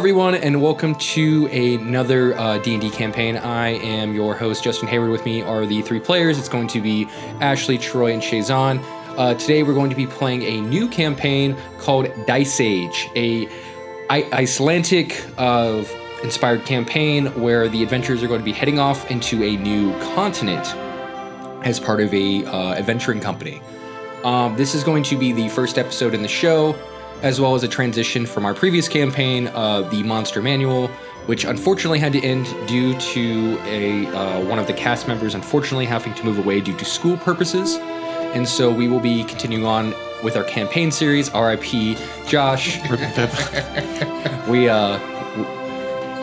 everyone, and welcome to another D&D campaign. I am your host, Justin Hayward. With me are the three players. It's going to be Ashley, Troy, and Shazan. Today we're going to be playing a new campaign called Dice Age, a Icelandic inspired campaign where the adventurers are going to be heading off into a new continent as part of a adventuring company. This is going to be the first episode in the show, as well as a transition from our previous campaign, the Monster Manual, which unfortunately had to end due to one of the cast members unfortunately having to move away due to school purposes. And so we will be continuing on with our campaign series, R.I.P. Josh.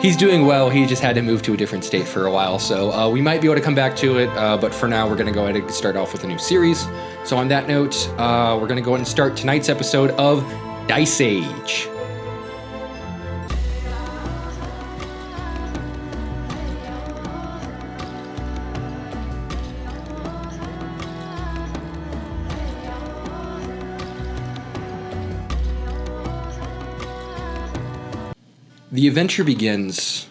He's doing well. He just had to move to a different state for a while, so we might be able to come back to it, but for now we're going to go ahead and start off with a new series. So on that note, we're going to go ahead and start tonight's episode of Dice Age. The adventure begins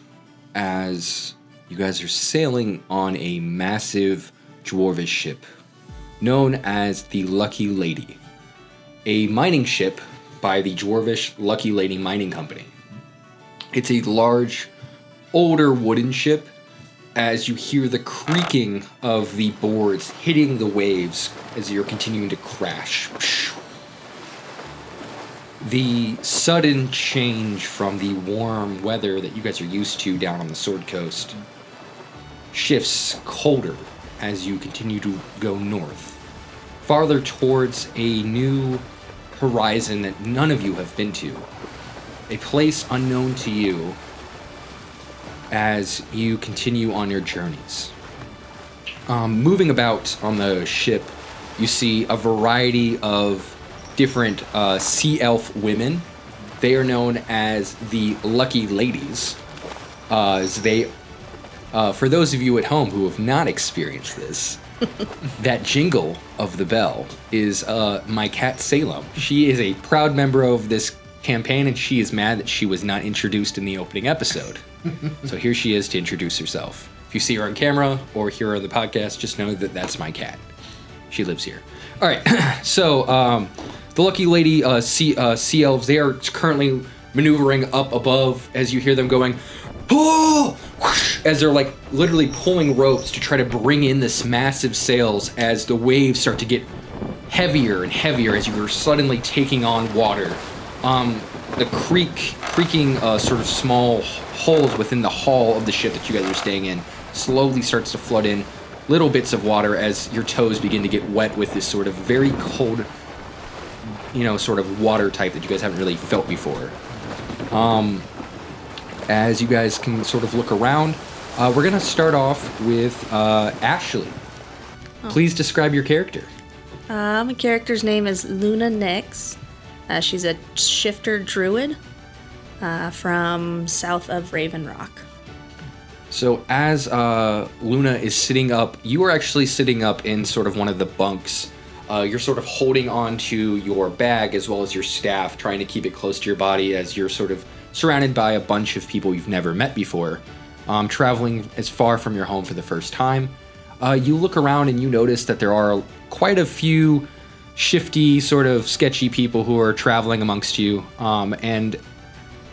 as you guys are sailing on a massive dwarvish ship known as the Lucky Lady, a mining ship by the Dwarvish Lucky Lady Mining Company. It's a large, older wooden ship as you hear the creaking of the boards hitting the waves as you're continuing to crash. The sudden change from the warm weather that you guys are used to down on the Sword Coast shifts colder as you continue to go north, farther towards a new horizon that none of you have been to, a place unknown to you as you continue on your journeys. Moving about on the ship, you see a variety of different sea elf women. They are known as the Lucky Ladies. For those of you at home who have not experienced this, that jingle of the bell is my cat Salem. She is a proud member of this campaign, and she is mad that she was not introduced in the opening episode. So here she is to introduce herself. If you see her on camera or hear her on the podcast, just know that that's my cat. She lives here. All right, so the Lucky Lady sea elves, they are currently maneuvering up above as you hear them going, oh! As they're like literally pulling ropes to try to bring in this massive sails as the waves start to get heavier and heavier as you are suddenly taking on water. The creaking sort of small holes within the hull of the ship that you guys are staying in slowly starts to flood in little bits of water as your toes begin to get wet with this sort of very cold, sort of water type that you guys haven't really felt before. As you guys can sort of look around, we're going to start off with Ashley. Please describe your character. My character's name is Luna Nix. She's a shifter druid from south of Raven Rock. So as Luna is sitting up, you are actually sitting up in sort of one of the bunks. You're sort of holding on to your bag as well as your staff, trying to keep it close to your body as you're sort of surrounded by a bunch of people you've never met before, traveling as far from your home for the first time. You look around and you notice that there are quite a few shifty, sort of sketchy people who are traveling amongst you. And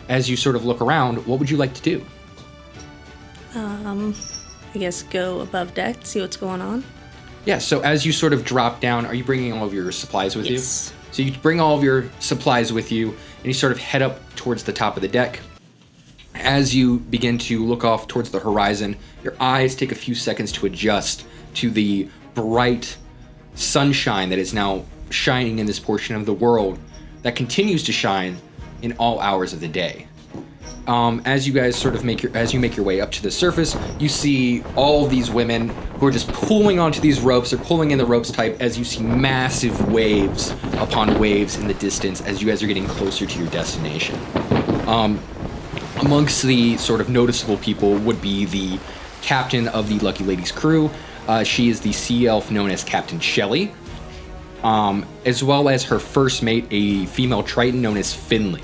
as you sort of look around, what would you like to do? I guess go above deck, see what's going on. Yeah, so as you sort of drop down, are you bringing all of your supplies with you? Yes. So you bring all of your supplies with you, and you sort of head up towards the top of the deck. As you begin to look off towards the horizon, your eyes take a few seconds to adjust to the bright sunshine that is now shining in this portion of the world that continues to shine in all hours of the day. As you guys sort of make your way up to the surface, you see all of these women who are just pulling onto these ropes. They're pulling in the ropes type as you see massive waves upon waves in the distance as you guys are getting closer to your destination. Amongst the sort of noticeable people would be the captain of the Lucky Lady's crew. She is the sea elf known as Captain Shelley, as well as her first mate, a female Triton known as Finley.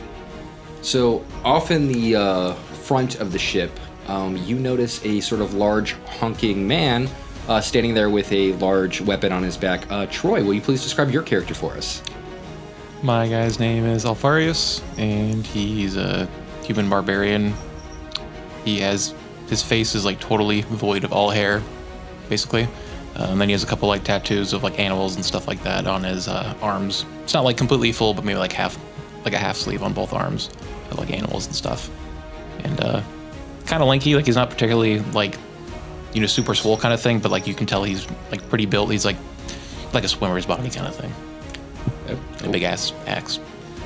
So off in the front of the ship, you notice a sort of large hunking man standing there with a large weapon on his back. Troy, will you please describe your character for us? My guy's name is Alfarius, and he's a human barbarian. His face is like totally void of all hair, basically. And then he has a couple like tattoos of like animals and stuff like that on his arms. It's not like completely full, but maybe like a half sleeve on both arms of like animals and stuff. And kind of lanky, like he's not particularly like, you know, super swole kind of thing, but like you can tell he's like pretty built. He's like a swimmer's body kind of thing. A big ass axe.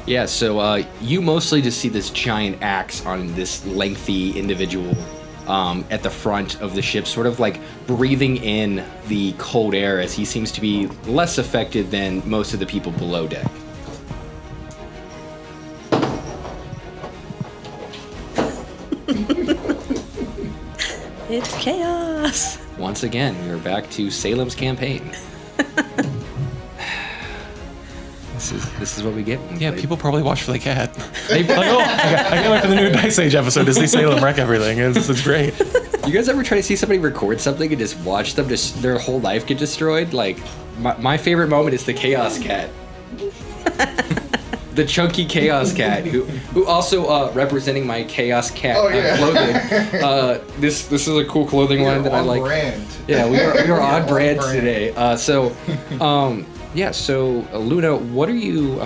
Yeah, so you mostly just see this giant axe on this lengthy individual at the front of the ship, sort of like breathing in the cold air as he seems to be less affected than most of the people below deck. It's chaos. Once again, we are back to Salem's campaign. This is what we get. Yeah, people probably watch for the cat. They like, oh, I can't wait for the new Dice Age episode to see Salem wreck everything. It's great. You guys ever try to see somebody record something and just watch them just their whole life get destroyed? Like, my favorite moment is the Chaos Cat. The chunky Chaos Cat, who also representing my Chaos Cat clothing. This is a cool clothing line that I like. Brand. Yeah, we are on brand today. So Luna, what are you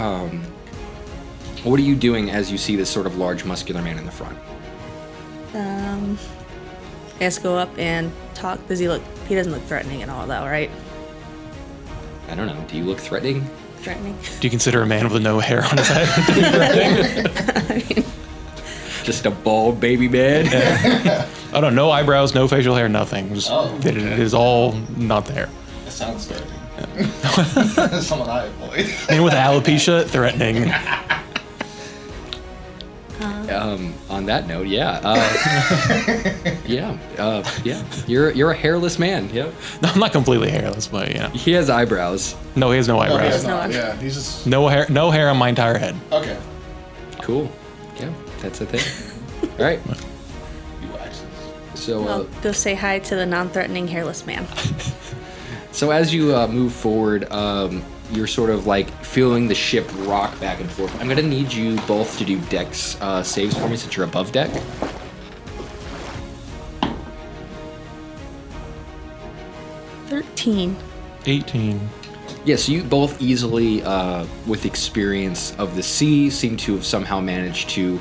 doing as you see this sort of large muscular man in the front? I guess go up and talk. He doesn't look threatening at all, though, right? I don't know. Do you look threatening? Threatening. Do you consider a man with no hair on his head? I mean, Just a bald baby man? Yeah. Oh no, no eyebrows, no facial hair, nothing. Just, it is all not there. That sounds threatening. Someone I avoid. Man with alopecia, threatening. On that note, you're a hairless man. Yep. No, I'm not completely hairless, but you know. He has eyebrows. No, he has no No, eyebrows. yeah, he's just No hair on my entire head. okay. Cool. Yeah, that's a thing. All right. You waxes. So, I'll go say hi to the non-threatening hairless man. so as you move forward, you're sort of like feeling the ship rock back and forth. I'm gonna need you both to do dex saves for me since you're above deck. 13. 18. Yeah, so you both easily, with experience of the sea, seem to have somehow managed to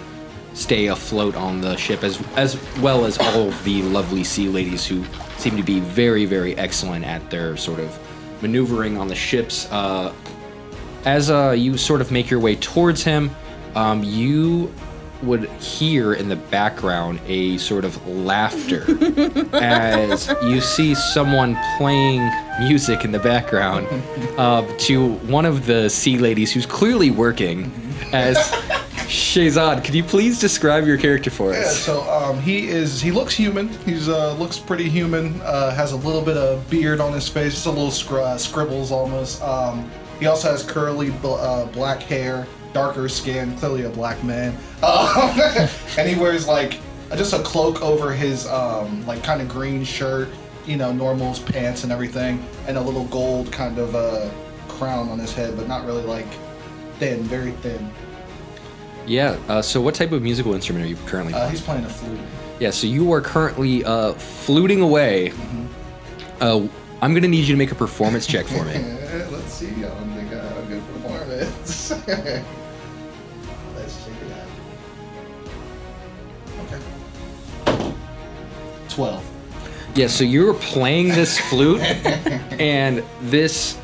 stay afloat on the ship, as well as all of the lovely sea ladies who seem to be very, very excellent at their sort of maneuvering on the ships. As you sort of make your way towards him, you would hear in the background a sort of laughter as you see someone playing music in the background to one of the sea ladies who's clearly working as Shazad. Could you please describe your character for Yeah, us? so he looks human. He's looks pretty human. Has a little bit of beard on his face, just a little scribbles almost. He also has curly black hair, darker skin, clearly a black man. And he wears like just a cloak over his like kind of green shirt, you know, normals, pants and everything, and a little gold kind of crown on his head, but not really like thin, very thin. Yeah, so what type of musical instrument are you currently playing? He's playing a flute. Yeah, so you are currently fluting away. I'm gonna need you to make a performance check for me. Let's see. I don't think I have a good performance. Let's check it out. Okay. 12. Yeah, so you're playing this flute, and this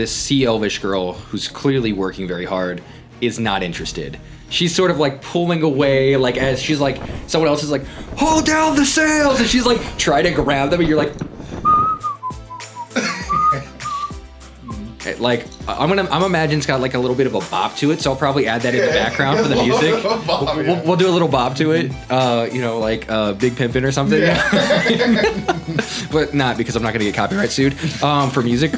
sea elvish girl who's clearly working very hard is not interested. She's sort of like pulling away, like as she's like, someone else is like, hold down the sails, and she's like trying to grab them, and you're like, like I'm imagining it's got like a little bit of a bop to it, so I'll probably add that in the background for the music. We'll do a little bop to it, you know, like Big Pimpin' or something. but not because I'm not going to get copyright sued for music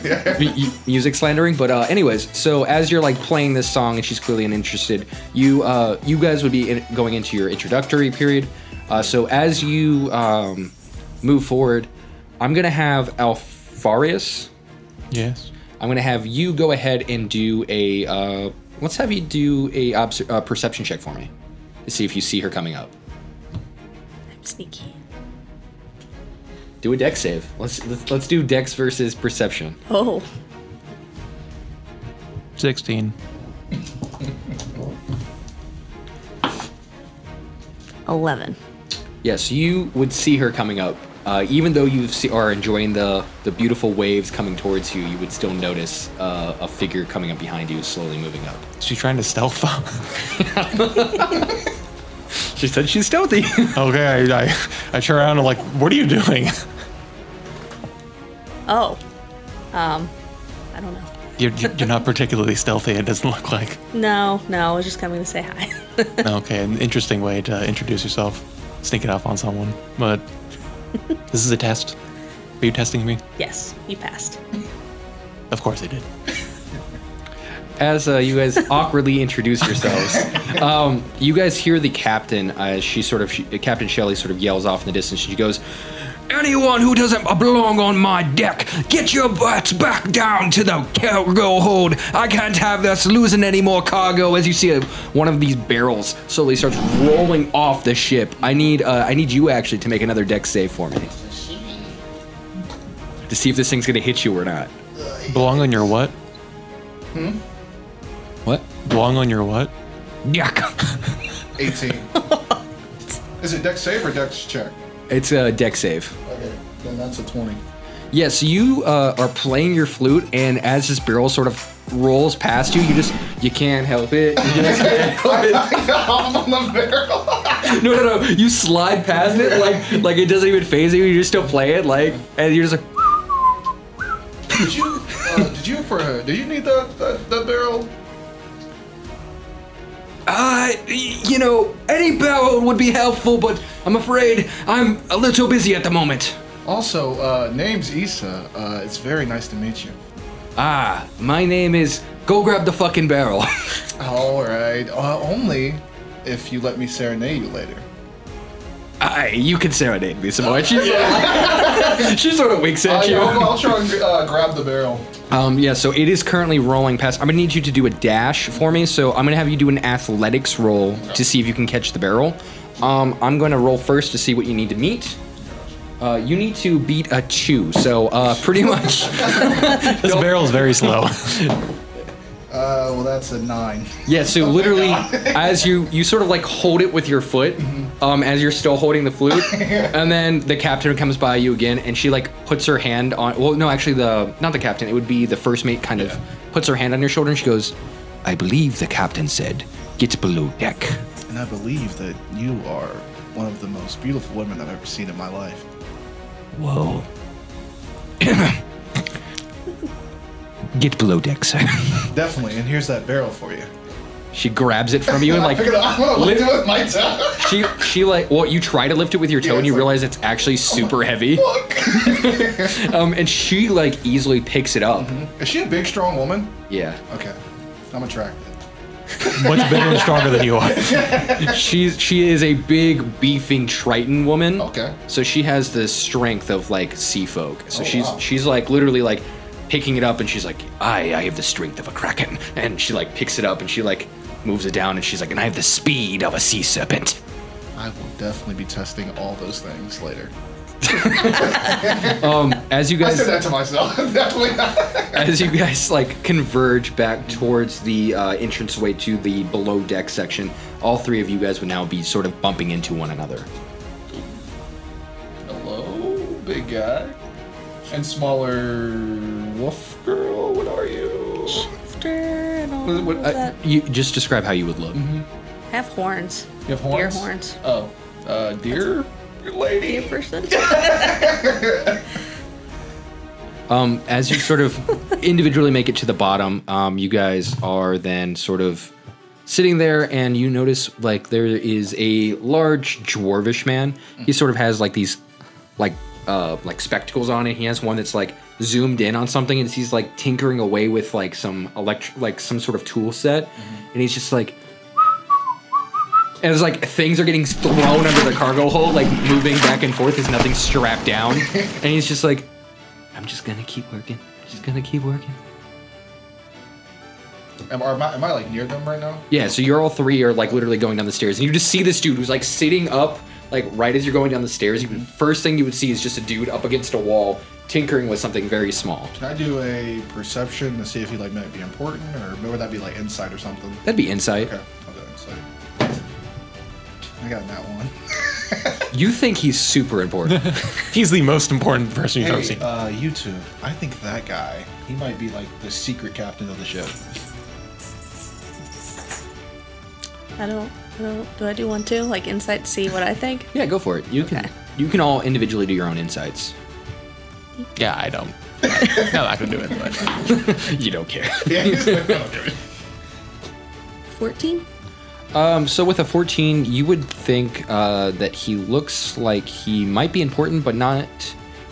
music slandering. But anyways, so as you're like playing this song and she's clearly uninterested, you guys would be going into your introductory period. So as you move forward, I'm going to have Alfarius. Yes. I'm going to have you go ahead and do a let's have you do a perception check for me to see if you see her coming up. I'm sneaky. Do a dex save. Let's do dex versus perception. Oh. 16. 11. Yes, you would see her coming up. Even though you are enjoying the beautiful waves coming towards you, you would still notice a figure coming up behind you, slowly moving up. She's trying to stealth. She said she's stealthy. Okay, I turn around and like, what are you doing? Oh. I don't know. You're not particularly stealthy, it doesn't look like. No, I was just coming to say hi. Okay, an interesting way to introduce yourself. Sneaking up on someone. But this is a test. Are you testing me? Yes, you passed. Of course I did. As you guys awkwardly introduce yourselves, you guys hear the captain as Captain Shelley sort of yells off in the distance. She goes, "Anyone who doesn't belong on my deck, get your butts back down to the cargo hold. I can't have us losing any more cargo." As you see one of these barrels slowly starts rolling off the ship. I need you actually to make another deck save for me to see if this thing's gonna hit you or not. Belong on your what? What? Belong on your what? Deck. 18. Is it dex save or dex check? It's a deck save. Okay, then that's a 20. Yes, you are playing your flute, and as this barrel sort of rolls past you, you can't help it. You just can't help it. I'm on the barrel. No. You slide past it like it doesn't even phase you. You just still play it and you're just like. Did you need that barrel? Any barrel would be helpful, but I'm afraid I'm a little busy at the moment. Also, name's Issa. It's very nice to meet you. My name is Go Grab the Fucking Barrel. All right. Only if you let me serenade you later. You can serenade me some more. She sort of winks at you. I'll try and grab the barrel. So it is currently rolling past. I'm gonna need you to do a dash for me. So I'm gonna have you do an athletics roll to see if you can catch the barrel. I'm gonna roll first to see what you need to meet. You need to beat a 2. So pretty much. This barrel is very slow. Well, that's a 9. Yeah, so literally, as you sort of like hold it with your foot, as you're still holding the flute, and then the captain comes by you again, and she like puts her hand on. Well, no, actually, not the captain. It would be the first mate. Kind of puts her hand on your shoulder, and she goes, "I believe the captain said get below deck." And I believe that you are one of the most beautiful women I've ever seen in my life. Whoa. Get below deck, sir. Definitely, and here's that barrel for you. She grabs it from you and like Pick it up. I'm gonna lift it with my toe. she like you try to lift it with your toe and you it's like- realize it's actually super heavy. Look. And she like easily picks it up. Is she a big, strong woman? Yeah. Okay, I'm attracted. Much bigger and stronger than you are. She is a big beefing Triton woman. Okay. So she has the strength of like sea folk. So wow. she's like literally like picking it up and she's like, I have the strength of a kraken. And she like picks it up and she like moves it down and she's like, and I have the speed of a sea serpent. I will definitely be testing all those things later. As you I guys said that to myself. Definitely not. as you guys like converge back towards the entranceway to the below deck section, all three of you guys would now be sort of bumping into one another. Hello, big guy. And smaller wolf girl, what are you? Shifter and all of that. You just describe how you would look. Have horns. You have horns? Deer horns. Oh, deer lady. Deer person. As you sort of individually make it to the bottom, you guys are then sort of sitting there, and you notice like there is a large dwarvish man. He sort of has like these like like spectacles on, and he has one that's like zoomed in on something, and he's like tinkering away with like some some sort of tool set, and he's just like. And it's like things are getting thrown under the cargo hold, like moving back and forth as nothing's strapped down. And he's just like, I'm just gonna keep working. Just gonna keep working. Am I like near them right now? Yeah, so you're all three are like literally going down the stairs, and you just see this dude who's like sitting up, like right as you're going down the stairs. First thing you would see is just a dude up against a wall, tinkering with something very small. Can I do a perception to see if he like might be important, or would that be like insight or something? That'd be insight. Okay, I'll do insight. I got that one. You think he's super important. He's the most important person you've ever seen. YouTube. I think that guy, he might be like the secret captain of the ship. I don't. Do I do one too? Like insight to see what I think? Yeah, go for it. You can. Okay. You can all individually do your own insights. Yeah, I don't. I'm not gonna do it. But. You don't care. Yeah, he's like, okay. 14. So with a 14, you would think that he looks like he might be important, but not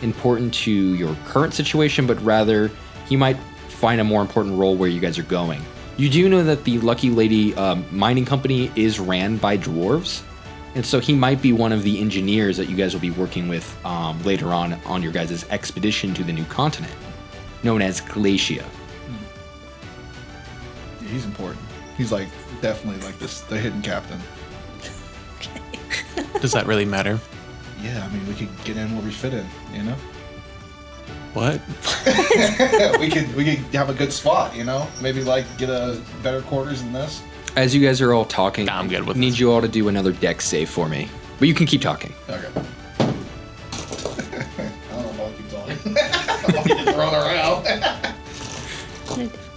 important to your current situation, but rather he might find a more important role where you guys are going. You do know that the Lucky Lady mining company is ran by dwarves, and so he might be one of the engineers that you guys will be working with later on your guys' expedition to the new continent, known as Glacia. Yeah, he's important. He's like definitely like the hidden captain. Does that really matter? Yeah, I mean we could get in where we fit in, you know? What? we could have a good spot, you know? Maybe like get a better quarters than this. As you guys are all talking, Nah, I'm good with need this. you all to do another dex save for me, but you can keep talking. Okay. I don't know if I'll keep talking. I'll get thrown around.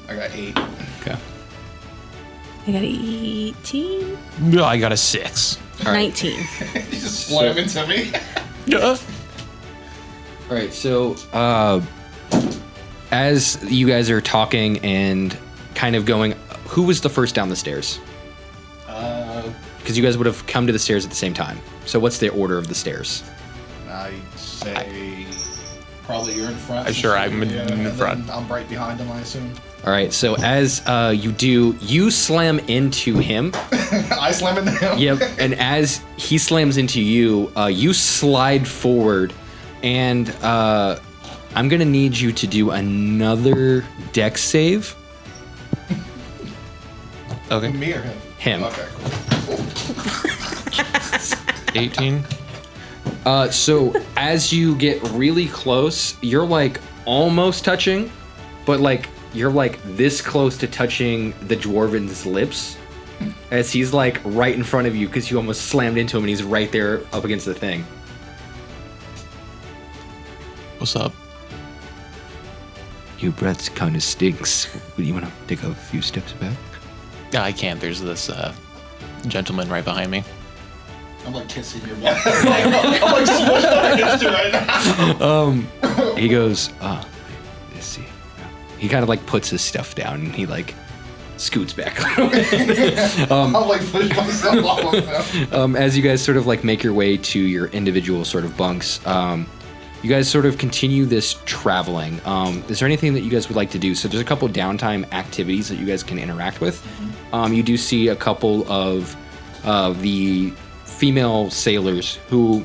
I got 8. Okay. I got 18. No, I got a 6. All right. 19. You just slam into me. Yeah. All right, so as you guys are talking and kind of going, who was the first down the stairs? Because you guys would have come to the stairs at the same time. So what's the order of the stairs? I say probably you're in front. Sure, I'm in and front. then I'm right behind him, I assume. All right, so as you do, you slam into him. I slam into him. Yep, and as he slams into you, you slide forward, and I'm gonna need you to do another dex save. Okay. Me or him? Him. Okay, cool. 18. So as you get really close, you're like almost touching, but like you're like this close to touching the dwarven's lips, as he's like right in front of you because you almost slammed into him and he's right there up against the thing. What's up? Your breath kind of stinks. Would you want to take a few steps back? Yeah, I can't. There's this gentleman right behind me. I'm like kissing your butt. I'm like smushed up against you right now. He goes, let's see. He kind of like puts his stuff down and he like scoots back. I'm like pushing myself off of him. As you guys sort of like make your way to your individual sort of bunks, you guys sort of continue this traveling. Is there anything that you guys would like to do? So there's a couple downtime activities that you guys can interact with. You do see a couple of the female sailors who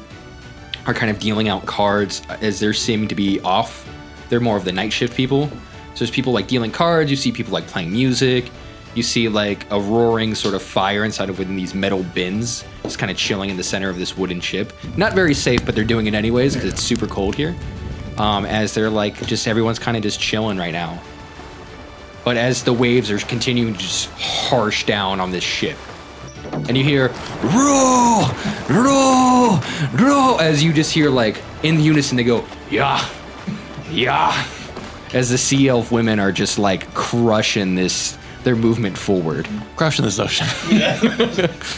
are kind of dealing out cards as they're seeming to be off. They're more of the night shift people. So there's people like dealing cards. You see people like playing music. You see like a roaring sort of fire inside of within these metal bins, just kind of chilling in the center of this wooden ship. Not very safe, but they're doing it anyways because it's super cold here. As they're like, just everyone's kind of just chilling right now. But as the waves are continuing to just harsh down on this ship, and you hear row, row, row, as you just hear like in unison they go yeah, yeah, as the sea elf women are just like crushing their movement forward, Crushing this ocean.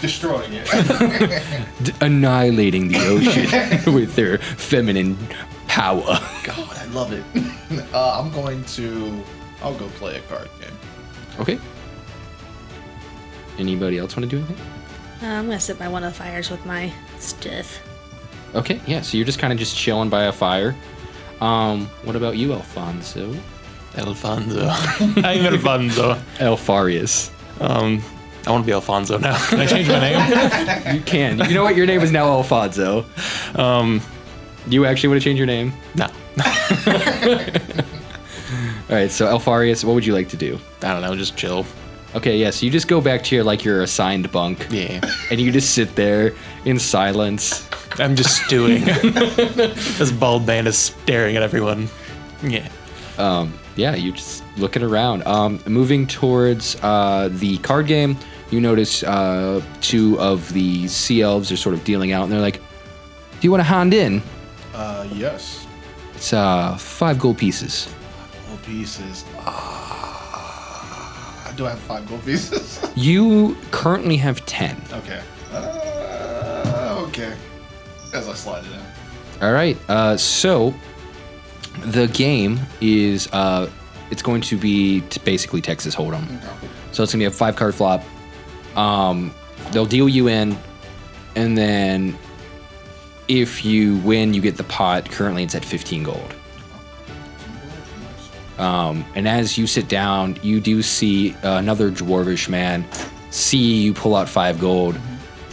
Destroying it. annihilating the ocean with their feminine power. God, I love it. I'll go play a card game. Okay. Anybody else want to do anything? I'm gonna sit by one of the fires with my stuff. Okay, yeah. So you're just kind of just chilling by a fire. What about you, Alfonso? Alfonso. I'm Alfonso. Alfarius. I want to be Alfonso now. Can I change my name? You can. You know what? Your name is now Alfonso. You actually want to change your name? No. All right. So Alfarius, what would you like to do? I don't know. Just chill. Okay, yeah. So you just go back to your assigned bunk. Yeah. And you just sit there in silence. I'm just stewing. This bald man is staring at everyone. Yeah. Yeah, you just looking around. Moving towards the card game, you notice two of the sea elves are sort of dealing out, and they're like, "Do you want to hand in? Yes. It's 5 gold pieces." Gold pieces. Do I have 5 gold pieces? You currently have 10. Okay. Okay. As I slide it in. All right. So the game is it's going to be basically Texas Hold'em. Okay. So it's gonna be a 5-card flop. They'll deal you in, and then if you win, you get the pot. Currently, it's at 15 gold. And as you sit down, you do see another dwarvish man see you pull out 5 gold,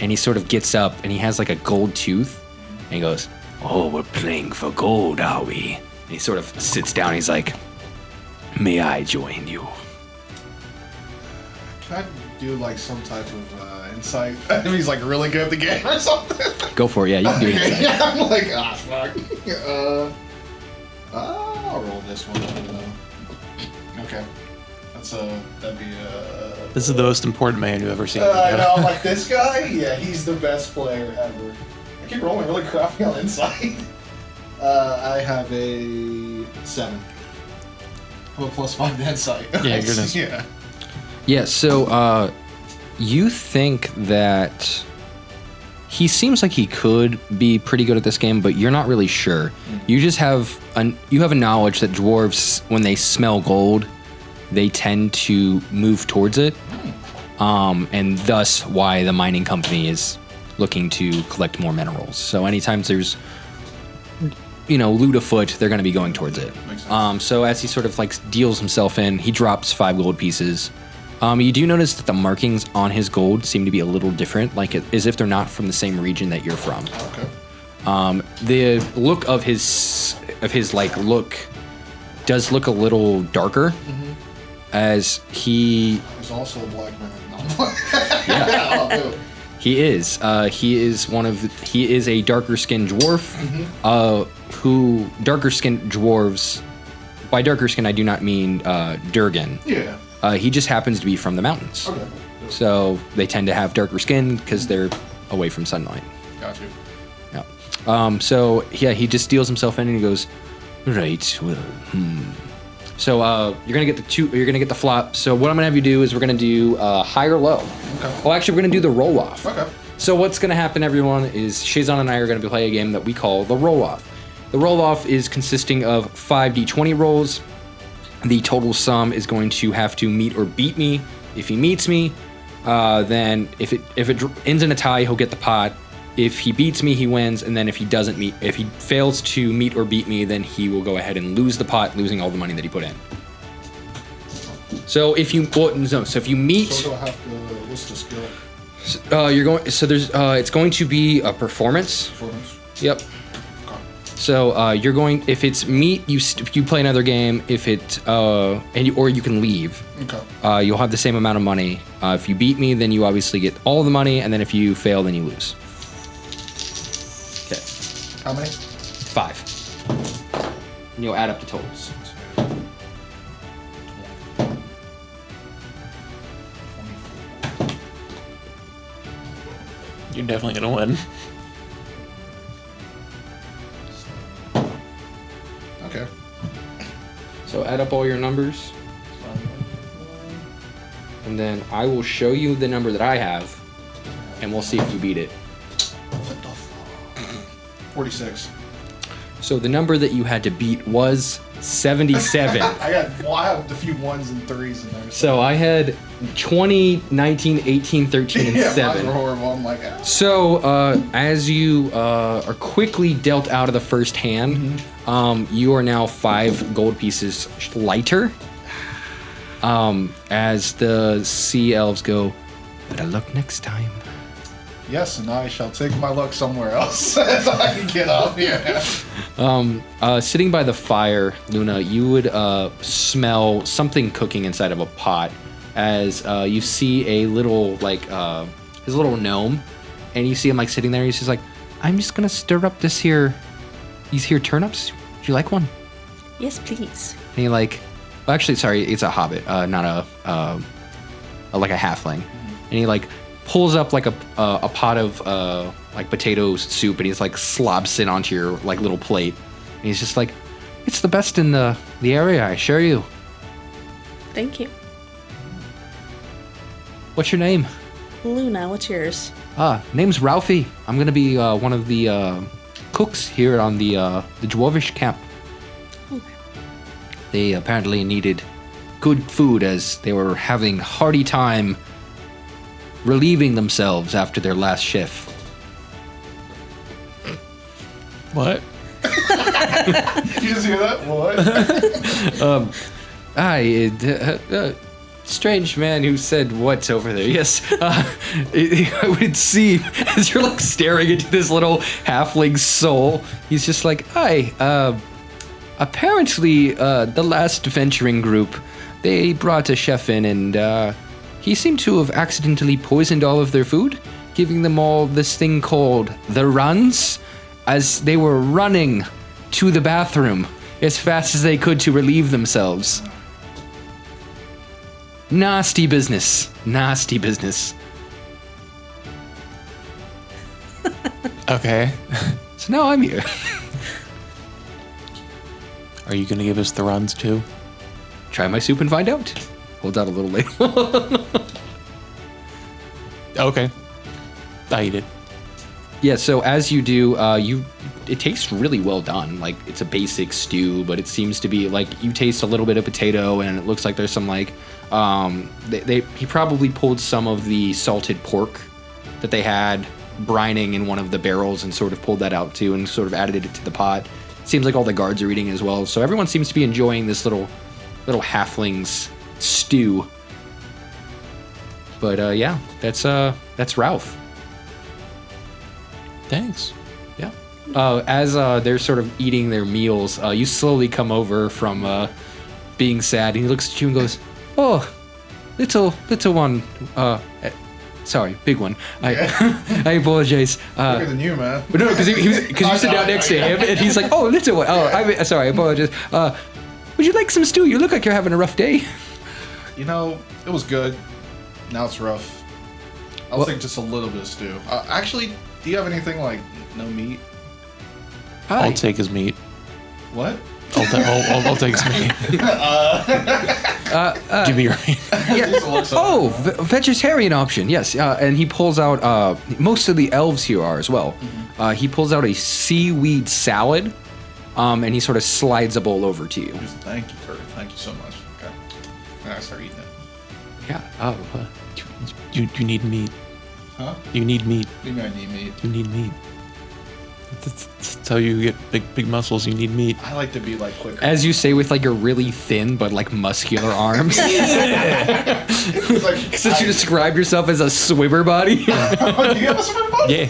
and he sort of gets up and he has like a gold tooth, and he goes, "Oh, we're playing for gold, are we?" And he sort of sits down. He's like, "May I join you?" Can I do like some type of insight? If he's like really good at the game or something. Go for it. Yeah, you can do it. Okay, yeah, I'm like, fuck. I'll roll this one. Okay. That'd be This is the most important man you've ever seen. I know, like this guy? Yeah, he's the best player ever. I keep rolling really crappy on insight. I have a 7. I have a +5 to insight. Yeah, goodness. Yeah. Yeah, so you think that he seems like he could be pretty good at this game, but you're not really sure. You just have a knowledge that dwarves, when they smell gold, they tend to move towards it, and thus why the mining company is looking to collect more minerals. So anytime there's loot afoot, they're going to be going towards it. Makes sense. So as he sort of like deals himself in, he drops 5 gold pieces. You do notice that the markings on his gold seem to be a little different, like as if they're not from the same region that you're from. Okay. The look of his look does look a little darker, as he He's also a black man. No. he is a darker skinned dwarf, who darker skinned dwarves. By darker skin, I do not mean Durgan. Yeah. He just happens to be from the mountains. Okay. So they tend to have darker skin because they're away from sunlight. Got you. Yeah. So yeah, he just deals himself in and he goes, "Right, well, So you're gonna get the flop. So what I'm gonna have you do is we're gonna do high or low. Okay. Well, actually, we're gonna do the roll off. Okay. So what's gonna happen, everyone, is Shazan and I are gonna play a game that we call the roll off. The roll off is consisting of 5d20 rolls. The total sum is going to have to meet or beat me. If he meets me, then if it ends in a tie, he'll get the pot. If he beats me, he wins, and then if he fails to meet or beat me, then he will go ahead and lose the pot, losing all the money that he put in. So if you meet, So do I have to, what's the skill? it's going to be a performance. Performance? Yep. Okay. So if it's meet, you play another game. If it or you can leave. Okay. You'll have the same amount of money. If you beat me, then you obviously get all the money, and then if you fail, then you lose. Okay. How many? 5. And you'll add up the totals. You're definitely gonna win. Okay. So add up all your numbers, and then I will show you the number that I have, and we'll see if you beat it. What the fuck? 46. So the number that you had to beat was 77. I have a few ones and threes in there. So I had 20, 19, 18, 13, and yeah, mine 7. were horrible. I'm like, ah. So, as you are quickly dealt out of the first hand, you are now 5 gold pieces lighter. As the sea elves go, better luck next time. Yes, and I shall take my luck somewhere else so I can get up here. Sitting by the fire, Luna, you would smell something cooking inside of a pot as you see a little, like, his little gnome, and you see him, like, sitting there. He's just like, I'm just gonna stir up these here turnips. Would you like one? Yes, please. And he, like, well, actually, sorry, it's a hobbit, not like a halfling. And he, like, pulls up, like, a pot of, like, potato soup, and he's, like, slobs it onto your, like, little plate. And he's just like, it's the best in the area, I assure you. Thank you. What's your name? Luna, what's yours? Name's Ralphie. I'm gonna be one of the cooks here on the Dwarvish camp. Okay. They apparently needed good food as they were having hearty time relieving themselves after their last shift. What? You just hear that? What? Strange man who said what over there. Yes, I would see as you're like staring into this little halfling soul. He's just like, hi. Apparently, the last venturing group, they brought a chef in, and he seemed to have accidentally poisoned all of their food, giving them all this thing called the runs, as they were running to the bathroom as fast as they could to relieve themselves. Nasty business. Nasty business. Okay. So now I'm here. Are you gonna give us the runs too? Try my soup and find out. Hold out a little ladle. Okay. I eat it. Yeah, so as you do, it tastes really well done. Like, it's a basic stew, but it seems to be like you taste a little bit of potato, and it looks like there's some like he probably pulled some of the salted pork that they had brining in one of the barrels and sort of pulled that out too and sort of added it to the pot. It seems like all the guards are eating as well, so everyone seems to be enjoying this little halfling's stew. But yeah, that's Ralph. Thanks. Yeah. As they're sort of eating their meals, you slowly come over from being sad, and he looks at you and goes, "Oh, little one. Sorry, big one. I apologize. Bigger than you, man. But no, because you sit down next to him, and he's like, "Oh, little one. Oh, I'm sorry. I apologize. Would you like some stew? You look like you're having a rough day." You know, it was good. Now it's rough. I'll take just a little bit of stew. Actually, do you have anything like no meat? I'll take his meat. What? I'll take his meat. Give me your meat. Oh, vegetarian option. Yes. And he pulls out. Most of the elves here are as well. He pulls out a seaweed salad, and he sort of slides a bowl over to you. Thank you, Kurt. Thank you so much. Okay. And I start eating it. Yeah. You need meat. Huh? You need meat. Maybe I need meat. You need meat. That's how you get big muscles. You need meat. I like to be like quicker. As you say, with like your really thin but like muscular arms. It's like, Since you describe yourself as a swimmer body. Do you have a swimmer body? Yeah.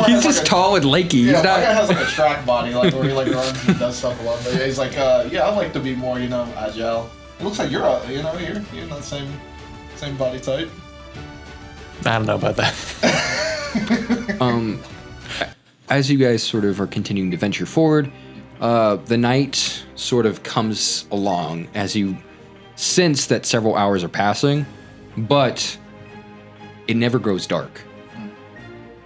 He's just tall and lanky. Yeah, He's my guy not. has like a track body, like where he like runs and does stuff a lot. But yeah, he's like, yeah, I like to be more, agile. It looks like you're in that same body type. I don't know about that. As you guys sort of are continuing to venture forward, the night sort of comes along as you sense that several hours are passing, but it never grows dark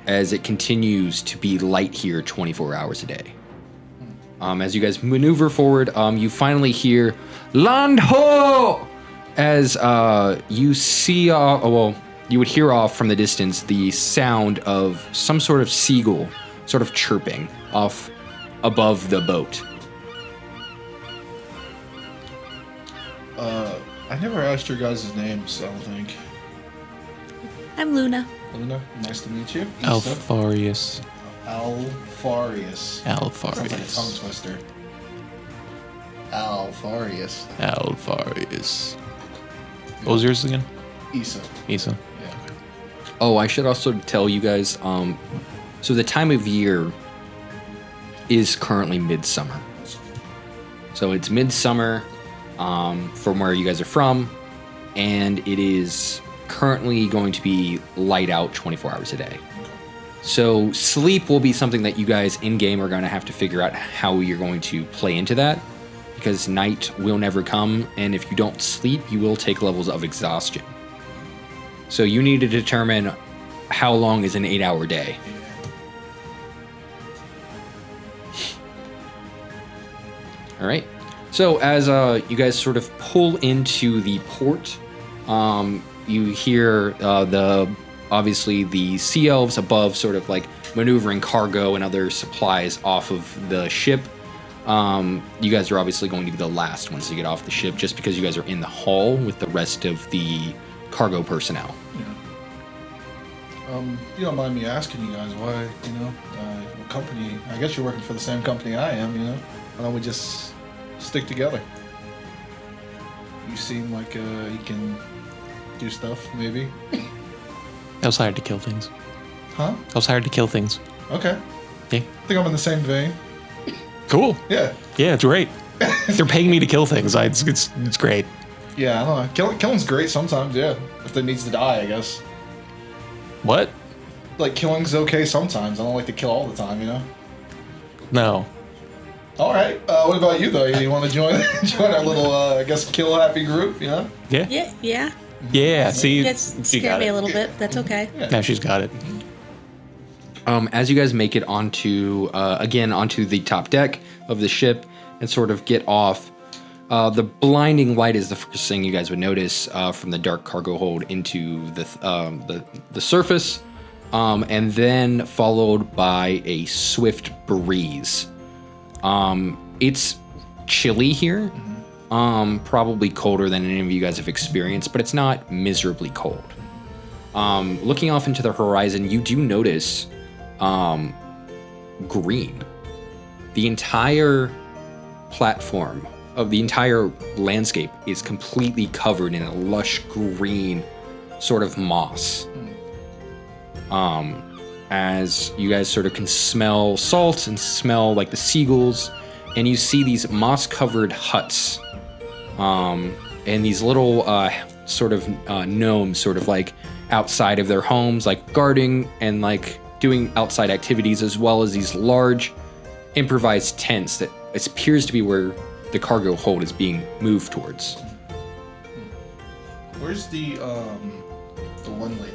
as it continues to be light here 24 hours a day. As you guys maneuver forward, you finally hear "Land ho!" as you see, you would hear off from the distance the sound of some sort of seagull sort of chirping off above the boat. I never asked your guys' names, I don't think. I'm Luna. Luna, nice to meet you. Issa. Alfarius. Alfarius. Sounds like a tongue Alfarius. twister. Alfarius. Alfarius. What was yours again? Issa. Issa. Yeah. Oh, I should also tell you guys. So the time of year is currently midsummer. So it's midsummer from where you guys are from, and it is currently going to be light out 24 hours a day. So sleep will be something that you guys in game are going to have to figure out how you're going to play into that, because night will never come, and if you don't sleep, you will take levels of exhaustion. So you need to determine how long is an 8-hour day. All right. So as you guys sort of pull into the port, you hear obviously the sea elves above sort of like maneuvering cargo and other supplies off of the ship. You guys are obviously going to be the last ones to get off the ship just because you guys are in the hall with the rest of the cargo personnel. You don't mind me asking you guys why, what company, I guess you're working for the same company I am, why don't we just stick together? You seem like you can do stuff, maybe? I was hired to kill things. Huh? I was hired to kill things. Okay. Yeah. I think I'm in the same vein. Cool. Yeah. Yeah, it's great. They're paying me to kill things. It's great. Yeah, I don't know. Killing's great sometimes, yeah. If it needs to die, I guess. What? Like, killing's okay sometimes. I don't like to kill all the time, No. All right. What about you, though? You want to join our little, I guess, kill happy group, Yeah. Yeah, yeah. Yeah. See, It's she scared got me it. a little bit. That's okay. Now she's got it. As you guys make it onto the top deck of the ship and sort of get off, the blinding light is the first thing you guys would notice from the dark cargo hold into the surface, and then followed by a swift breeze. It's chilly here, probably colder than any of you guys have experienced, but it's not miserably cold. Looking off into the horizon, you do notice green. The entire platform of the entire landscape is completely covered in a lush green sort of moss. As you guys sort of can smell salt and smell like the seagulls, and you see these moss-covered huts, and these little sort of gnomes sort of like outside of their homes, like guarding and like doing outside activities, as well as these large improvised tents that it appears to be where the cargo hold is being moved towards. Where's the one lady?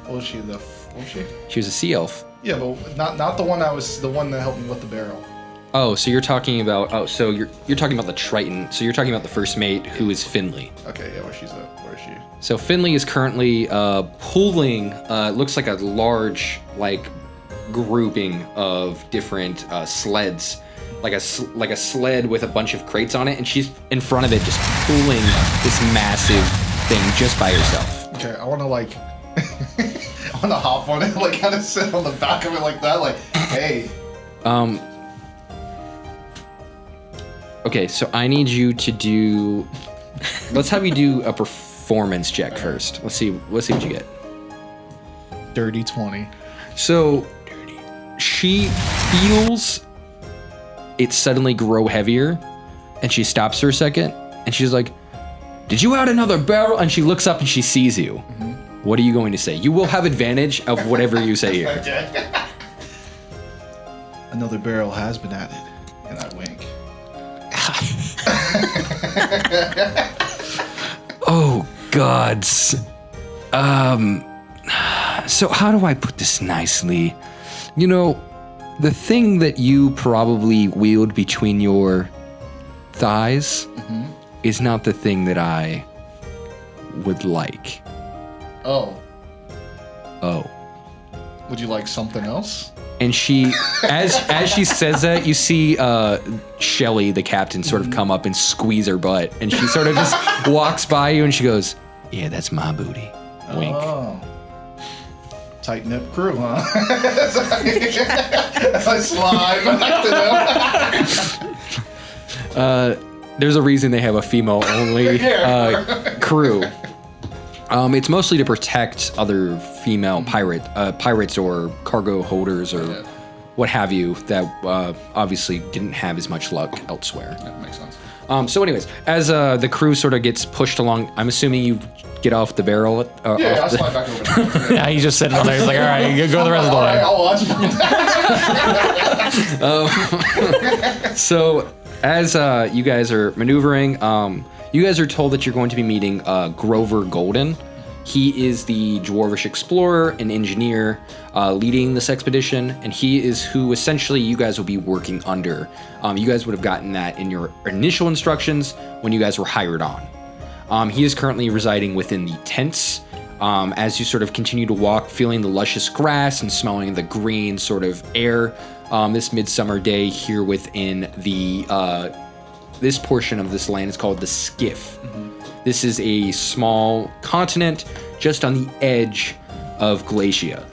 What was she? She was a sea elf. Yeah, but not the one the one that helped me with the barrel. Oh, so you're talking about you're talking about the Triton. So you're talking about the first mate, who is Finley. Okay, yeah, where is she? So Finley is currently pulling. Looks like a large grouping of different sleds, like a sled with a bunch of crates on it, and she's in front of it, just pulling this massive thing just by herself. Okay, I want to I want to hop on it, kind of sit on the back of it like that, hey. Okay, so I need you to do. Let's have you do a performance check first. Let's see what you get. Dirty 20. So she feels it suddenly grow heavier, and she stops for a second, and she's like, "Did you add another barrel?" And she looks up and she sees you. Mm-hmm. What are you going to say? You will have advantage of whatever you say here. Okay. Another barrel has been added, and I wink. Oh, gods. So how do I put this nicely? The thing that you probably wield between your thighs is not the thing that I would like. Oh. Oh. Would you like something else? And she, as she says that, you see Shelly, the captain, sort of come up and squeeze her butt, and she sort of just walks by you, and she goes, "Yeah, that's my booty." Wink. Oh. Tight knit crew, huh? As I slide back to them. There's a reason they have a female-only crew. It's mostly to protect other female pirates or cargo holders or what have you that obviously didn't have as much luck elsewhere. That makes sense. So anyways, as the crew sort of gets pushed along, I'm assuming you get off the barrel. Yeah, I'll slide back over there. Yeah, he's just sitting on there. He's like, all right, you go the rest of the way. I'll watch. So as you guys are maneuvering, you guys are told that you're going to be meeting Grover Golden. He is the dwarvish explorer and engineer leading this expedition, and he is who essentially you guys will be working under. You guys would have gotten that in your initial instructions when you guys were hired on. He is currently residing within the tents. As you sort of continue to walk, feeling the luscious grass and smelling the green sort of air, this midsummer day here within the this portion of this land is called the Skiff. This is a small continent just on the edge of Glacia.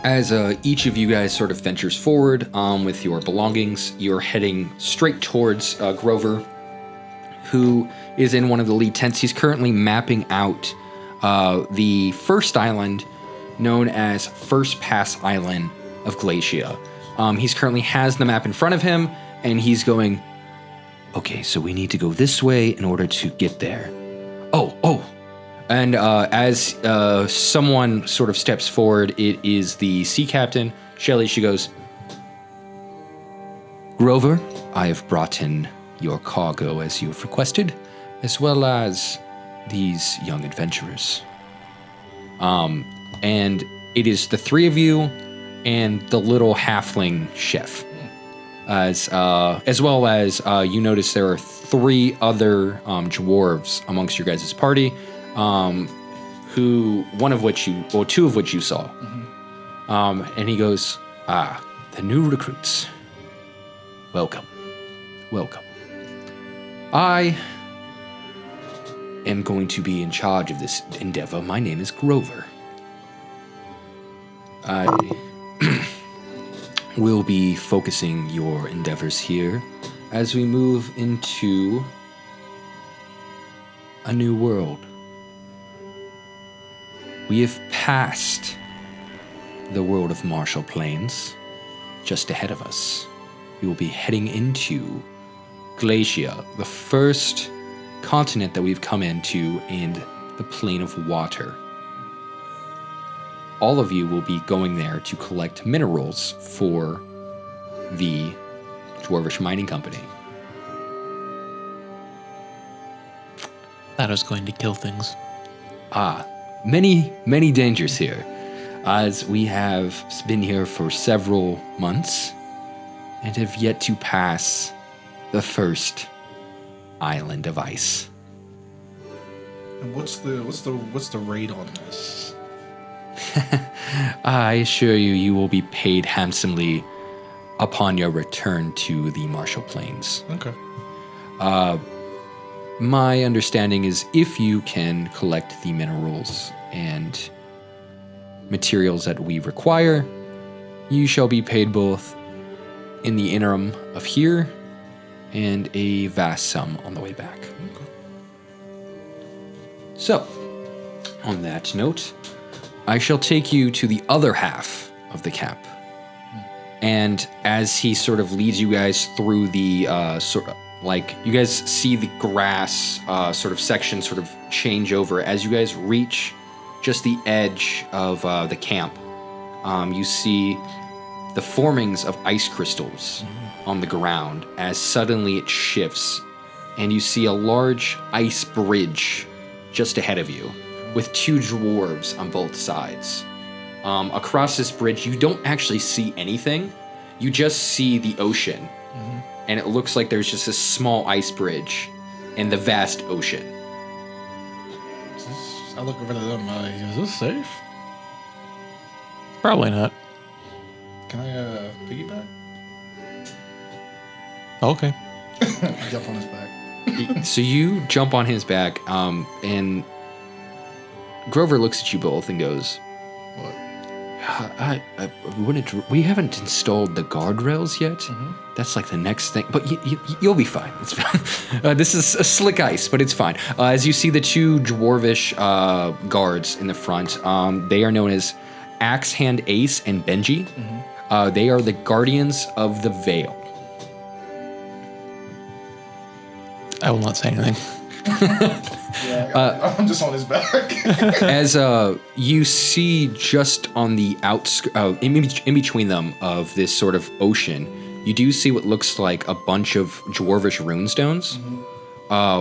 As each of you guys sort of ventures forward with your belongings, you're heading straight towards Grover, who is in one of the lead tents. He's currently mapping out the first island known as First Pass Island of Glacia. He's currently has the map in front of him, and he's going, "Okay, so we need to go this way in order to get there." Oh. And as someone sort of steps forward, it is the sea captain, Shelly. She goes, "Grover, I have brought in your cargo as you've requested, as well as these young adventurers. And it is the three of you and the little halfling chef. As well as you notice there are three other dwarves amongst your guys' party, two of which you saw. And he goes, the new recruits. Welcome. I am going to be in charge of this endeavor. My name is Grover. I will be focusing your endeavors here as we move into a new world. We have passed the world of Marshall Plains. Just ahead of us, we will be heading into Glacia, the first continent that we've come into, and the plane of water. All of you will be going there to collect minerals for the Dwarvish Mining Company. That was going to kill things. Many dangers here, as we have been here for several months and have yet to pass the first island of ice. And what's the rate on this? I assure you, you will be paid handsomely upon your return to the Marshall Plains. Okay. My understanding is if you can collect the minerals and materials that we require, you shall be paid both in the interim of here and a vast sum on the way back. Okay. So, on that note, I shall take you to the other half of the camp. And as he sort of leads you guys through the you guys see the grass sort of section sort of change over. As you guys reach just the edge of the camp, you see the formings of ice crystals on the ground as suddenly it shifts, and you see a large ice bridge just ahead of you with two dwarves on both sides. Across this bridge, you don't actually see anything. You just see the ocean. And it looks like there's just a small ice bridge in the vast ocean. I look over to them. Is this safe? Probably not. Can I piggyback? Okay. Jump on his back. So you jump on his back, and Grover looks at you both and goes, What? we haven't installed the guardrails yet. That's like the next thing, but you'll be fine. It's fine. This is a slick ice, but it's fine. As you see the two dwarvish guards in the front, they are known as Axe Hand Ace and Benji. They are the guardians of the Veil. I will not say anything. Yeah, I'm just on his back. As you see just on the outskirts, in between them of this sort of ocean, you do see what looks like a bunch of dwarvish runestones,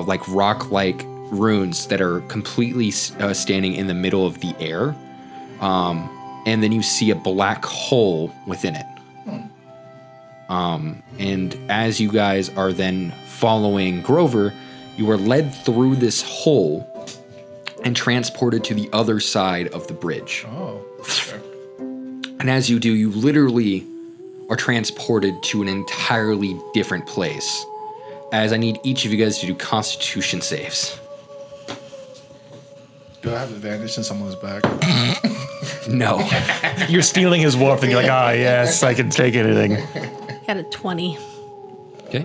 like rock-like runes that are completely standing in the middle of the air. And then you see a black hole within it. And as you guys are then following Grover, you are led through this hole and transported to the other side of the bridge. Oh. Okay. And as you do, you literally are transported to an entirely different place. As I need each of you guys to do Constitution saves. Do I have advantage since I'm on his back? No. You're stealing his warp, and you're like, ah, yes, I can take anything. Got a 20. Okay.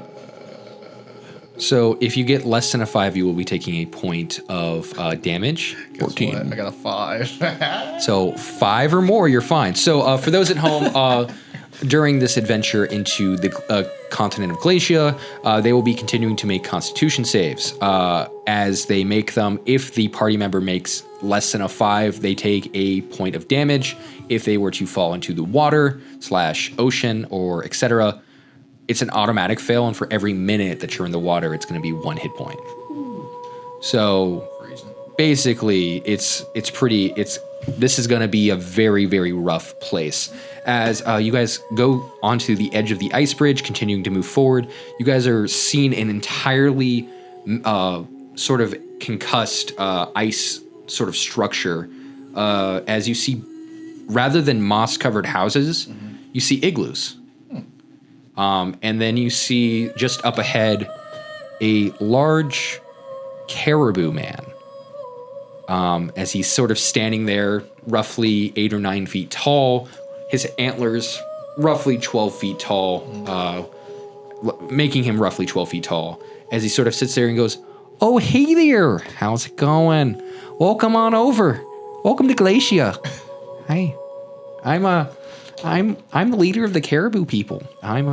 So if you get less than a 5, you will be taking a point of damage. Guess 14. what? I got a 5. So 5 or more, you're fine. So for those at home, during this adventure into the continent of Glacia, they will be continuing to make Constitution saves. As they make them, if the party member makes less than a 5, they take a point of damage. If they were to fall into the water / ocean or etc., it's an automatic fail, and for every minute that you're in the water, it's going to be 1 hit point. So basically, this is going to be a very, very rough place. As you guys go onto the edge of the ice bridge, continuing to move forward, you guys are seeing an entirely sort of concussed ice sort of structure. As you see, rather than moss-covered houses, you see igloos. And then you see just up ahead a large caribou man. As he's sort of standing there, roughly 8 or 9 feet tall, his antlers roughly 12 feet tall, making him roughly 12 feet tall. As he sort of sits there and goes, "Oh, hey there, how's it going? Welcome on over. Welcome to Glacia. Hey, I'm the leader of the caribou people. I'm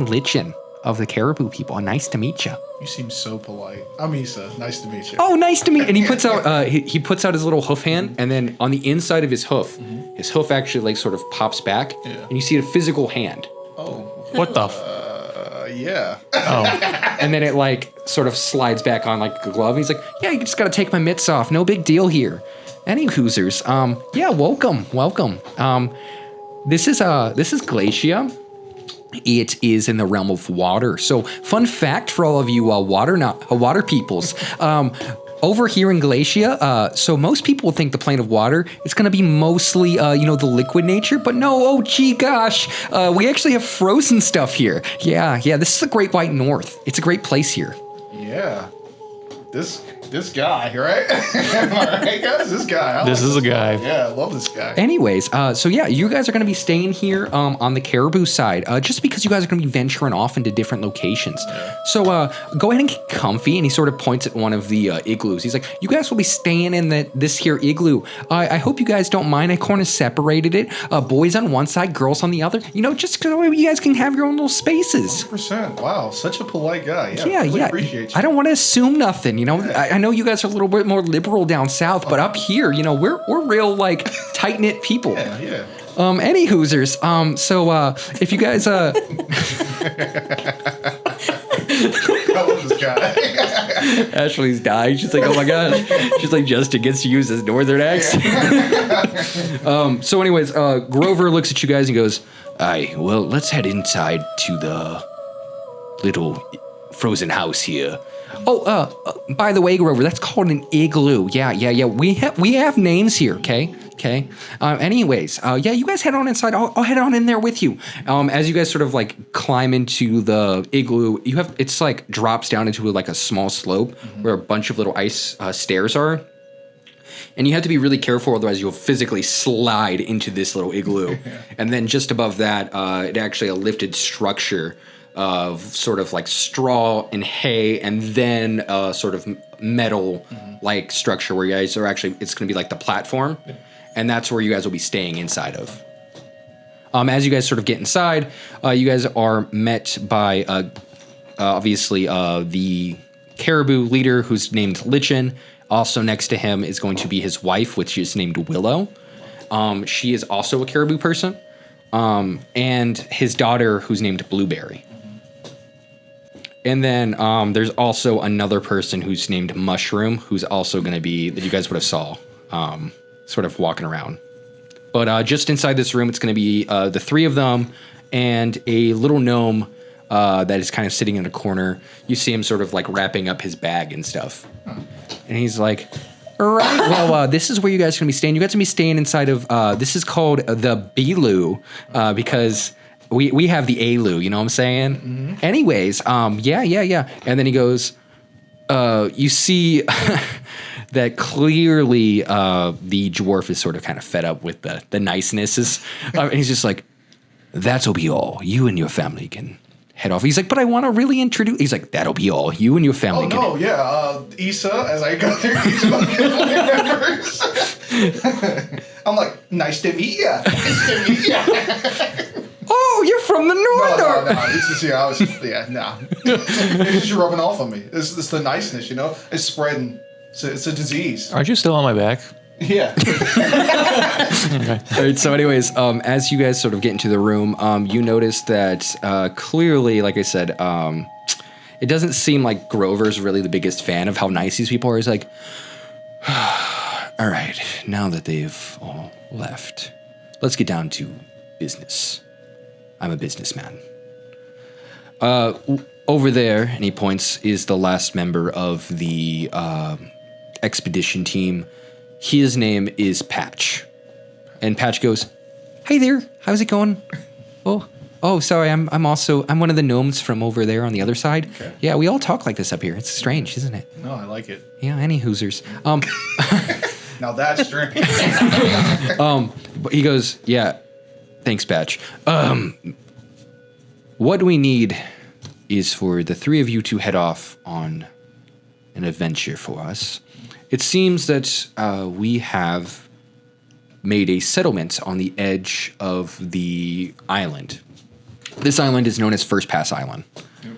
Lichen of the caribou people. Nice to meet you." You seem so polite. I'm Issa. Nice to meet you. Oh, nice to meet. And he puts out he puts out his little hoof hand, and then on the inside of his hoof actually like sort of pops back, and you see a physical hand. Oh. What the? Yeah. Oh, And then it like sort of slides back on like a glove. And he's like, "Yeah, you just gotta take my mitts off. No big deal here." Any Hoosers. Yeah, welcome. This is Glacia. It is in the realm of water. So, fun fact for all of you water peoples. Over here in Glacia, so most people think the plane of water is going to be mostly, the liquid nature, but no, oh gee gosh, we actually have frozen stuff here. Yeah, this is the Great White North. It's a great place here. Yeah. This guy, right? Am I right, guys? This guy. This is a guy. Yeah, I love this guy. Anyways, so yeah, you guys are going to be staying here on the caribou side, just because you guys are going to be venturing off into different locations. So go ahead and get comfy, and he sort of points at one of the igloos. He's like, "You guys will be staying in this here igloo. I hope you guys don't mind. I kind of separated it. Boys on one side, girls on the other. Just so you guys can have your own little spaces." 100%. Wow, such a polite guy. Yeah, really appreciate you. I don't want to assume nothing. I know you guys are a little bit more liberal down south, but up here, we're real like tight knit people. Yeah. Any Hoosers. So if you guys I love this guy. Ashley's dying. She's like, "Oh my gosh." She's like, Justin gets to use his northern accent. So anyways, Grover looks at you guys and goes, "Aye, well, let's head inside to the little frozen house here." Oh, by the way, Grover, that's called an igloo. Yeah. We have names here, okay? Okay. Anyways, yeah, you guys head on inside. I'll head on in there with you. As you guys sort of like climb into the igloo, it's like drops down into like a small slope where a bunch of little ice stairs are. And you have to be really careful, otherwise you'll physically slide into this little igloo. And then just above that, it actually a lifted structure of sort of like straw and hay, and then a sort of metal like structure where you guys are actually, it's going to be like the platform. And that's where you guys will be staying inside of. As you guys sort of get inside, you guys are met by, obviously, the caribou leader who's named Lichen. Also next to him is going to be his wife, which is named Willow. She is also a caribou person. And his daughter, who's named Blueberry. And then there's also another person who's named Mushroom, who's also going to be, that you guys would have saw, sort of walking around. But just inside this room, it's going to be the three of them and a little gnome that is kind of sitting in a corner. You see him sort of like wrapping up his bag and stuff. And he's like, all right, well, this is where you guys are going to be staying. You guys are going to be staying inside of, this is called the Beeloo, because we have the Alu, you know what I'm saying? Mm-hmm. Anyways, yeah. And then he goes, you see that clearly the dwarf is sort of kind of fed up with the nicenesses. And he's just like, that'll be all. You and your family can head off. He's like, but I want to really introduce. He's like, that'll be all. You and your family can. Oh, no, yeah. Issa, as I go through each of the members. I'm like, nice to meet ya. Nice to meet ya. Oh, you're from the north. No. It's just, no. It's just rubbing off on me. It's the niceness, you know? It's spreading. It's a disease. Aren't you still on my back? Yeah. Okay. All right, so anyways, as you guys sort of get into the room, you notice that clearly, like I said, it doesn't seem like Grover's really the biggest fan of how nice these people are. He's like, all right, now that they've all left, let's get down to business. I'm a businessman. Over there, and he points, is the last member of the expedition team. His name is Patch. And Patch goes, hey there, how's it going? Oh, sorry, I'm one of the gnomes from over there on the other side. Okay. Yeah, we all talk like this up here. It's strange, isn't it? No, I like it. Yeah, any Hoosers. Now that's strange. But he goes, yeah, thanks, Patch. What we need is for the three of you to head off on an adventure for us. It seems that we have made a settlement on the edge of the island. This island is known as First Pass Island. Yep.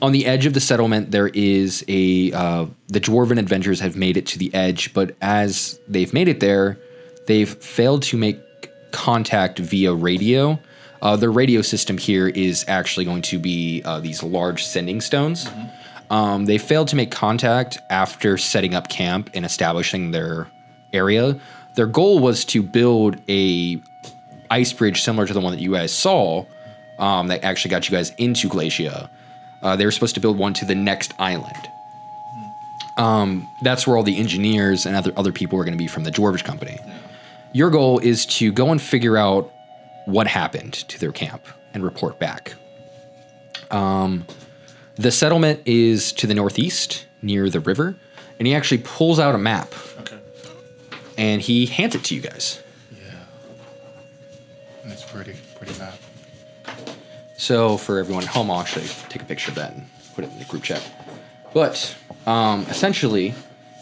On the edge of the settlement, there is the Dwarven adventurers have made it to the edge, but as they've made it there, they've failed to make contact via radio. The radio system here is actually going to be these large sending stones. Mm-hmm. They failed to make contact after setting up camp and establishing their area. Their goal was to build a ice bridge similar to the one that you guys saw that actually got you guys into Glacia. They were supposed to build one to the next island. That's where all the engineers and other people are going to be from the Dwarvish Company. Yeah. Your goal is to go and figure out what happened to their camp and report back. The settlement is to the northeast, near the river, and he actually pulls out a map. Okay. And he hands it to you guys. Yeah. That's pretty map. So for everyone at home, I'll actually take a picture of that and put it in the group chat. But essentially,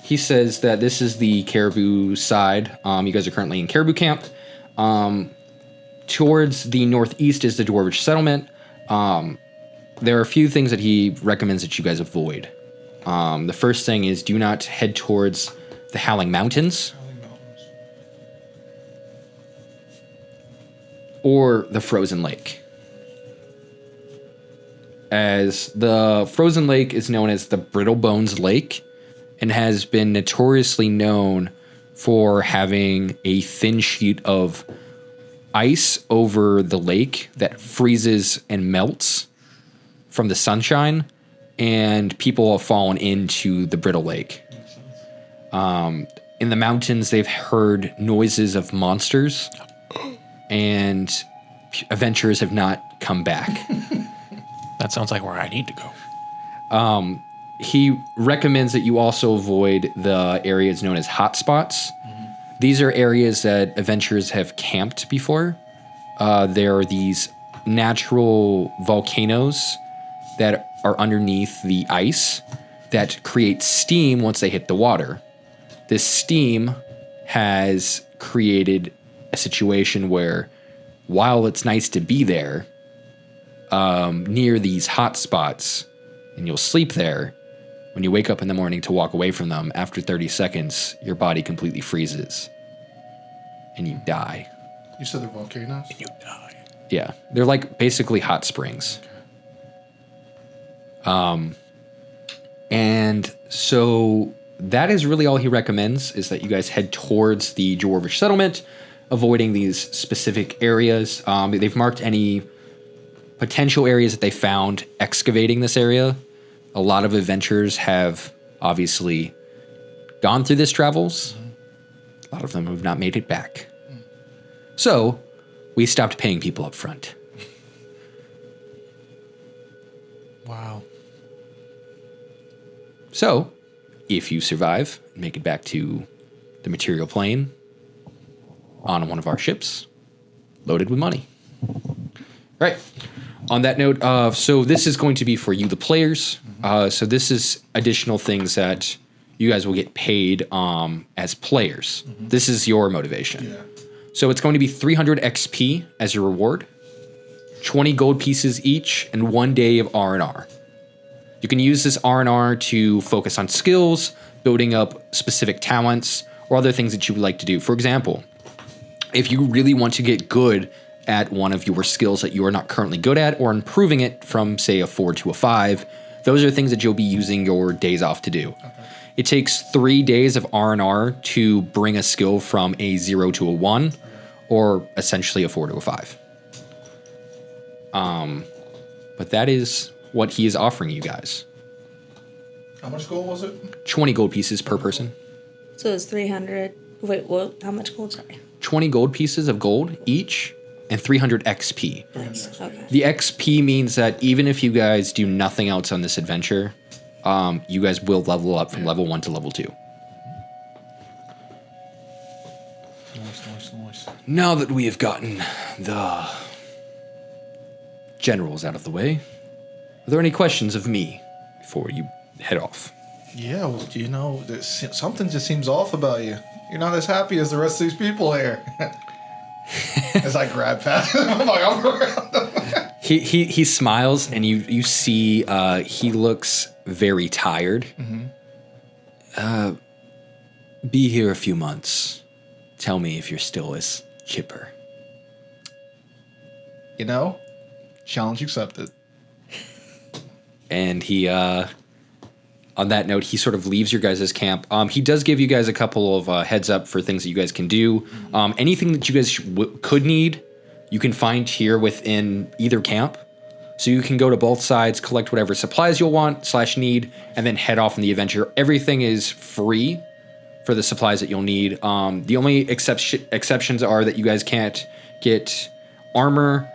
he says that this is the Caribou side. You guys are currently in Caribou Camp. Towards the northeast is the Dwarvish settlement. There are a few things that he recommends that you guys avoid. The first thing is do not head towards the Howling Mountains. Or the Frozen Lake. As the Frozen Lake is known as the Brittle Bones Lake and has been notoriously known for having a thin sheet of ice over the lake that freezes and melts from the sunshine, and people have fallen into the Brittle Lake. in the mountains, they've heard noises of monsters, and adventurers have not come back. That sounds like where I need to go. He recommends that you also avoid the areas known as hotspots. These are areas that adventurers have camped before. There are these natural volcanoes that are underneath the ice that create steam once they hit the water. This steam has created a situation where, while it's nice to be there, near these hot spots, and you'll sleep there, when you wake up in the morning to walk away from them, after 30 seconds, your body completely freezes, and you die. You said they're volcanoes? You die. Yeah, they're like basically hot springs. And so that is really all he recommends, is that you guys head towards the Dwarvish settlement, avoiding these specific areas. They've marked any potential areas that they found excavating this area. A lot of adventurers have obviously gone through this travels. A lot of them have not made it back. So we stopped paying people up front. Wow. So, if you survive and make it back to the material plane on one of our ships, loaded with money. Right. On that note, so this is going to be for you, the players. So this is additional things that you guys will get paid as players. This is your motivation. Yeah. So it's going to be 300 XP as your reward, 20 gold pieces each, and 1 day of R&R. You can use this R&R to focus on skills, building up specific talents, or other things that you would like to do. For example, if you really want to get good at one of your skills that you are not currently good at, or improving it from, say, a 4 to a 5, those are things that you'll be using your days off to do. Okay. It takes 3 days of R&R to bring a skill from a 0 to a 1, or essentially a 4 to a 5. But that is what he is offering you guys. How much gold was it? 20 gold pieces per person. So it's 300. Wait, what? How much gold? Sorry. 20 gold pieces of gold each, and 300 XP. Okay. The XP means that even if you guys do nothing else on this adventure, you guys will level up from level 1 to level 2. Nice. Now that we have gotten the generals out of the way, are there any questions of me before you head off? Yeah, well, you know, something just seems off about you. You're not as happy as the rest of these people here. As I grab past him, I'm like, I'm around. He smiles, and you see he looks very tired. Be here a few months. Tell me if you're still as chipper. You know, challenge accepted. And he, on that note, he sort of leaves your guys' camp. He does give you guys a couple of heads up for things that you guys can do. Anything that you guys could need, you can find here within either camp. So you can go to both sides, collect whatever supplies you'll want / need, and then head off on the adventure. Everything is free for the supplies that you'll need. The only exceptions are that you guys can't get armor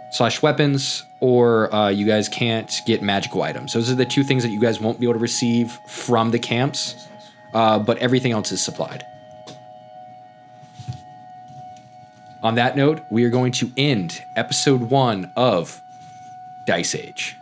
/ weapons, or you guys can't get magical items. Those are the two things that you guys won't be able to receive from the camps, but everything else is supplied. On that note, we are going to end episode 1 of Dice Age.